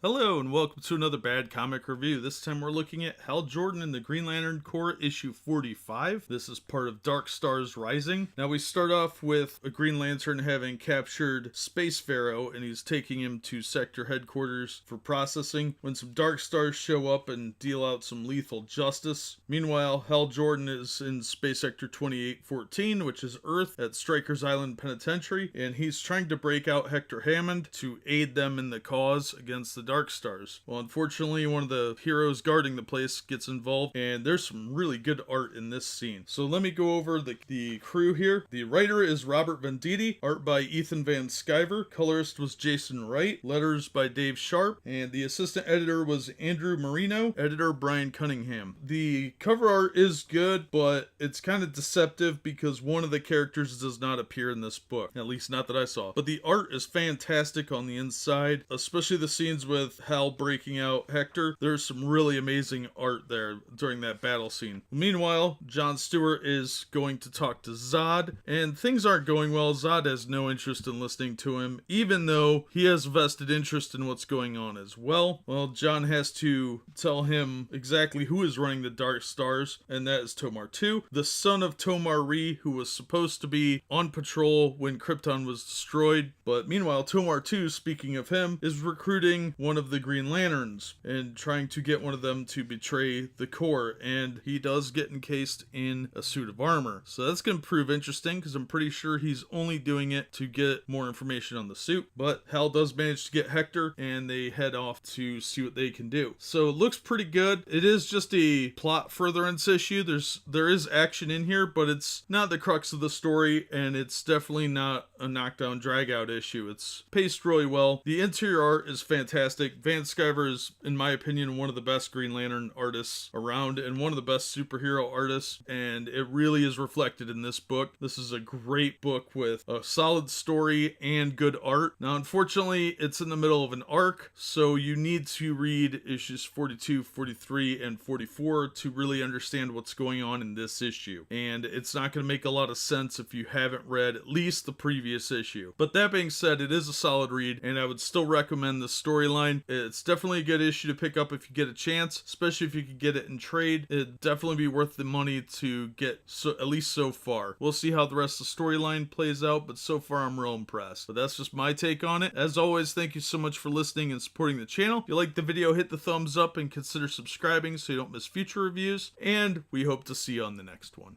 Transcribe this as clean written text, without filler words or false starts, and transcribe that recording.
Hello and welcome to another Bad Comic Review. This time we're looking at Hal Jordan and the Green Lantern Corps issue 45. This is part of Darkstars Rising. Now we start off with a Green Lantern having captured Space Pharaoh and he's taking him to sector headquarters for processing when some Darkstars show up and deal out some lethal justice. Meanwhile, Hal Jordan is in Space Sector 2814, which is Earth at Stryker's Island Penitentiary, and he's trying to break out Hector Hammond to aid them in the cause against the Darkstars. Well, unfortunately, one of the heroes guarding the place gets involved, and there's some really good art in this scene. So let me go over the crew here. The writer is Robert Venditti, art by Ethan Van Sciver, colorist was Jason Wright, letters by Dave Sharp, and the assistant editor was Andrew Marino, editor Brian Cunningham. The cover art is good, but it's kind of deceptive because one of the characters does not appear in this book, at least not that I saw. But the art is fantastic on the inside, especially the scenes with Hal breaking out Hector. There's some really amazing art there during that battle scene. Meanwhile, John Stewart is going to talk to Zod, and things aren't going well. Zod has no interest in listening to him, even though he has vested interest in what's going on as well. Well, John has to tell him exactly who is running the Darkstars, and that is Tomar 2, the son of Tomar Ree, who was supposed to be on patrol when Krypton was destroyed. But meanwhile, Tomar 2, speaking of him, is recruiting one of the Green Lanterns and trying to get one of them to betray the Corps, and he does get encased in a suit of armor. So that's going to prove interesting because I'm pretty sure he's only doing it to get more information on the suit. But Hal does manage to get Hector, and they head off to see what they can do. So it looks pretty good. It is just a plot furtherance issue. There is action in here, but it's not the crux of the story, and it's definitely not a knockdown drag out issue. It's paced really well. The interior art is fantastic. Van Sciver is, in my opinion, one of the best Green Lantern artists around and one of the best superhero artists, and it really is reflected in this book. This is a great book with a solid story and good art. Now, unfortunately, it's in the middle of an arc, so you need to read issues 42, 43, and 44 to really understand what's going on in this issue, and it's not going to make a lot of sense if you haven't read at least the previous issue. But that being said, it is a solid read, and I would still recommend the storyline. It's definitely a good issue to pick up if you get a chance, especially if you could get it in trade. It'd definitely be worth the money to get, at least so far. We'll see how the rest of the storyline plays out, but so far I'm real impressed. But that's just my take on it. As always, thank you so much for listening and supporting the channel. If you like the video, hit the thumbs up and consider subscribing so you don't miss future reviews, and we hope to see you on the next one.